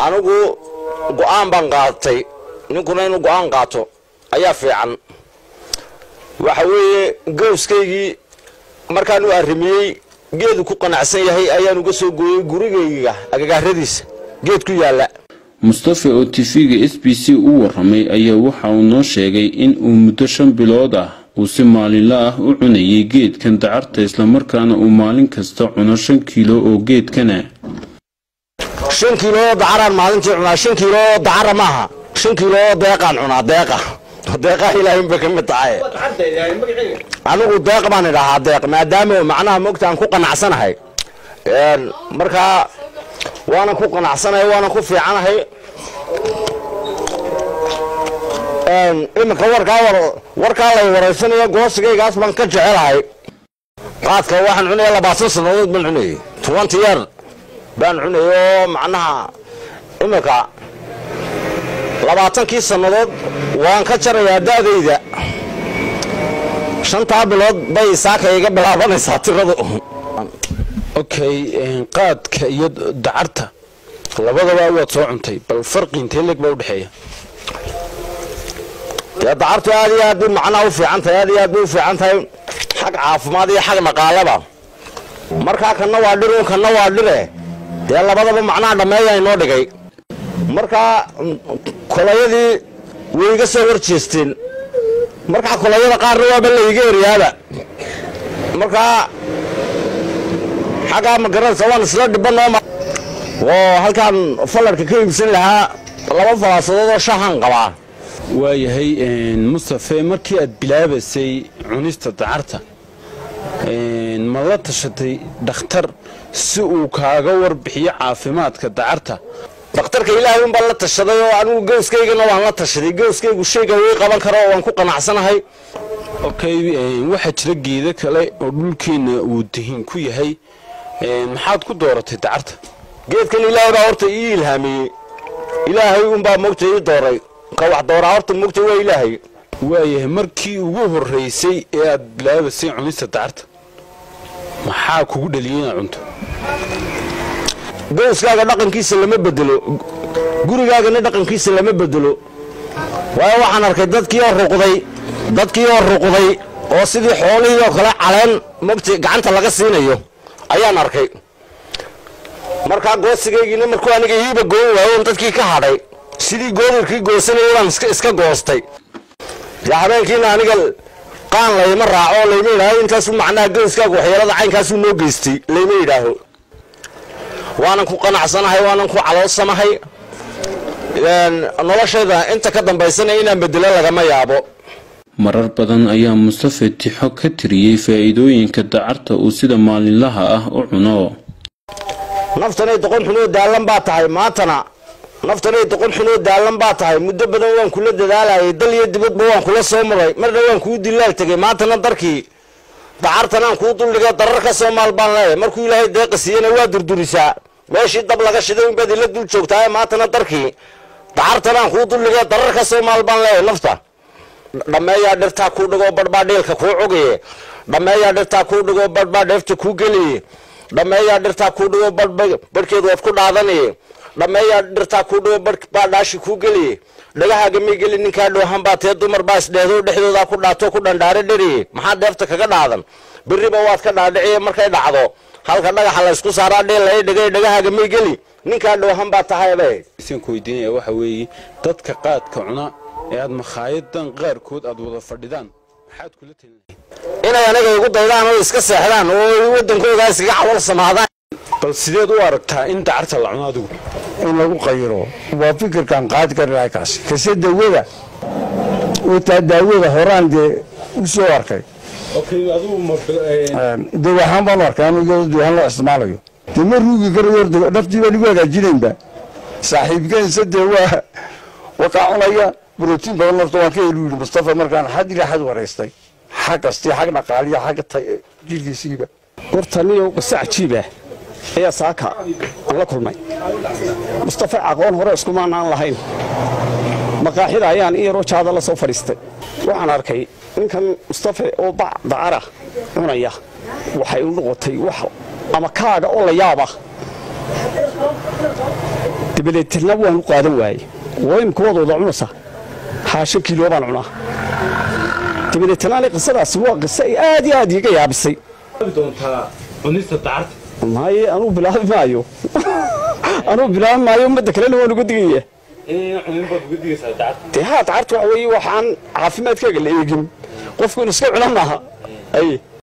anigu go'aan baan qaatay ninkuna inuu go'aan qaato ayaa fiican waxa weeye gowskaygii markaan u arrimiyay geedu ku qanacsan yahay ayaan uga soo gooyay gurigayga agagaaradiisa geed ku yaala Mustafa oo TV-ga SBC u waramay ayaa waxa uu noo sheegay in uu muddo 5 bilood ah uu si maalinle ah u cunayay geedkan dacarta isla markaana uu maalin kasta cuno 5 kiilo oo geedkana 5 kiilo dacaran maalintii cunaa 5 kiilo dacara maaha 5 kiilo deeqan cunaa deeqa ilaahay ba kamid tahay anigu deeq baan idhahaa deeq maadaama macnaha moogtaan ku qanacsanahay marka وانا كو قناعسناhay وانا كو fiicanahay imka warka la wareysanayo goosigaygaas baan ka jecelahay qaadka waxaan cunay 20 sanadood baan cunay 20 year baan cunayo macnaha imka 20 sanadood waan ka jarayaa daadayda 5 bilood bay saakayga bilaabanaysaa tiradu okay qaadka iyo dacarta labadaba waad soo cuntay bal farqi intee leeg baa u dhaxeeya ya dacartu aad iyo aad macnaha u fiican tahay xaq caafimaad iyo xaq dhaqaalaba marka kana waa dhiro kana waa dhire ya labadaba macnaha dhameeyay inoo dhigay marka kolayadii way iga soo horjeesteen marka kolayada qaarna waa bal iga eriyaaba marka حاجة ما قررت سوان سلاد بنا وهالكان فلر كيف سنلها لما فلاسة شهان قبعة وياهي مصطفى مركي بلاب سي عنيست دعرته ما لا تشتي دكتور سوء كاغور بحي عافمات كدعرته دكتور كإله يوم بلا تشتي وعنو جوز كي جنا وعنا تشتي جوز كي وشيء قوي قبل كرا وانكو قناعسنا هاي اوكي واحد تلقي ذاك لا ممكن ودهين كوي هاي maxaad ku dooratay dacarta geedkan ilaahay baa horta ii ilhaamiyay ilaahay un baa moogtay ii dooray ka wax dooraa horta moogtay waa ilaahay waayahay markii ugu horeysay ee aad bilaabaysay cunista dacarta maxaa kugu dhaliyay inaad cunto gooskaaga dhaqankiisa lama bedelo gurigaagana dhaqankiisa lama bedelo waayo waxaan arkay dadkii oo ruqday oo sidii xoolihii oo kale caleen moogtay gacanta laga siinayo ayaan arkay marka goosigaygiina markuu aniga iiba goon waayo dadkii ka hadhay sidii goodirkii goosanayay baan iska goostay ya habeenkiina aniga qaan layma raaco layma yidhaaho intaas macnaha gooskaaga waxyeelada caynkaas uu noo geystay layma yidhaaho waanan ku qanacsanahay waanan ku caloosanahay noloshayda inta ka dambaysana inaan bedelo lagama yaabo marar badan ayaa Mustafa tixo ka tiriyay faa'iidooyinka dacarta uu sida maalinlaha ah u cuno naftanay doqon xuno daalan baa tahay maantana naftanay doqon xuno daalan baa tahay muddo badan waan kula dadaalayay dal iyo dibadba waan kula soo maray marna waan ku dilaal tagay maantana darkii dacartana aan ku duldhigay dararka Soomaal baan leeyahay markuu Ilaahay deeqsiiyana waa durdurisaa meeshii dab laga shiday in bad la dul joogtaa maantana darkii dacartana aan ku duldhigay dararka Soomaal baan leeyahay nafta dhameeyaa dhirta ku dhigo badbaa dheelka ku cugay dhameeyaa dhirta ku dhigo badbaa dheefta ku geliye dhameeyaa dhirta ku dhigo badkeedu waad ku dhaadanay dhameeyaa dhirta ku dhigo badbaa dhaashi ku geliye dhagahaaga mi geli ninka dhoohan baa tee dumar baas dheedo dhexdooda ku dhaato ku dhandhaare dhiri maxaa dheefta kaga dhaadan biriba waad ka dhaadhicay markay dhacdo halka dhagaxa la isku saaraa dheel ay dhagay dhagahaaga mi geli ninka dhoohan baa tahayba isin ku weydiinaya waxa weeye dadka qaadka cuna ee aad makhaayaddan qaarkood aad wada fadhidaan maxaad kula talinahay inay anaga ugu daydaan oo iska seexdaan oo wadankooda iskaga cawal samaadaan bal sideed u aragtaa in dacarta la cuno adigu in lagu qayro waa fikirkan qaadi karnaa kaas kase dawada oo daawada horaan de u soo arkay okay adigu ma waxaan baan arkay inuu dawada loo isticmaalayo dima ruugi karayo naftiiba lagu hagaajinayba saaxiibkeen saddex waa cunaya بروتين بدل مرتوان كيلو مصطفى مركان حد إلى حد وريستي حق استي حق نقالية حق جيل سيبه ورتني وساعة شيبه هي ساكا الله كل ماي مصطفى عقون هرس كمان عن لهين مقاحد عيان إيه روش هذا الله سوف ريستي وأنا أركي إن كان مصطفى أو بعض دعرة هنا يا وحيقول لغتي وحو أما كاغا أولا يابا dabadeetna waan u qaadan waayey imika waad wada cunaysaa xaashan kiilo baan cunaa dabadeetna ani qisadaasi waa qiso aad iyo aad iiga yaabisay maaye anuu bilaabi maayo ummadda kalena waan uga digaya dee haa dacarta waxa weeye waxaan caafimaadkaaga la eegin qofku inu iska cuna maaha